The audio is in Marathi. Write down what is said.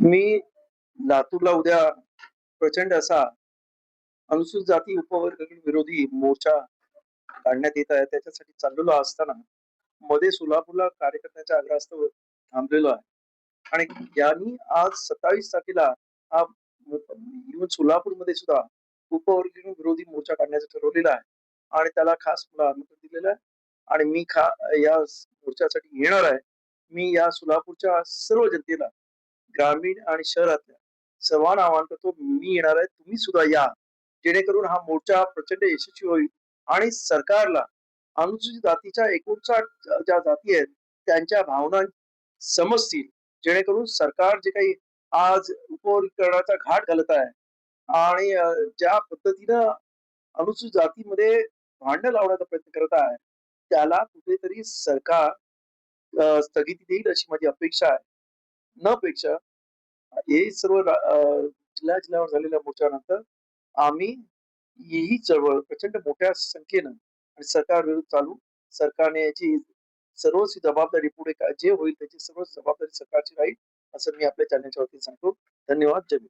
मी लातूरला उद्या प्रचंड असा अनुसूचित जाती उपवर्ग विरोधी मोर्चा काढण्यात येत आहे. त्याच्यासाठी चाललेलो असताना मध्ये सोलापूरला कार्यकर्त्यांच्या आग्रहास्तव थांबलेलो आहे. आणि यांनी आज 27 तारखेला हा इव्हन सोलापूरमध्ये सुद्धा उपवर्गीय विरोधी मोर्चा काढण्याचं ठरवलेलं आहे. आणि त्याला खास मला आमंत्रण दिलेलं आहे. आणि मी या मोर्चासाठी येणार आहे. मी या सोलापूरच्या सर्व जनतेला, ग्रामीण आणि शहरातल्या सर्वांना आवाहन करतो, मी येणार आहे, तुम्ही सुद्धा या, जेणेकरून हा मोर्चा प्रचंड यशस्वी होईल आणि सरकारला अनुसूचित जातीच्या 59 ज्या जाती आहेत त्यांच्या भावना समजतील, जेणेकरून सरकार जे काही आज उपवर्गीकरणाचा घाट घालत आहे आणि ज्या पद्धतीनं अनुसूचित जातीमध्ये भांडण लावण्याचा प्रयत्न करत आहे, त्याला कुठेतरी सरकार स्थगिती देईल अशी माझी अपेक्षा आहे. न पेक्षा हे सर्व जिल्ह्यावर झालेल्या मोर्चानंतर आम्ही ही चळवळ प्रचंड मोठ्या संख्येनं आणि सरकार विरुद्ध चालू, सरकारने याची सर्वच जबाबदारी पुढे जे होईल त्याची सर्व जबाबदारी सरकारची राहील, असं मी आपल्या चॅनलच्या वतीने सांगतो. धन्यवाद. जय भीम.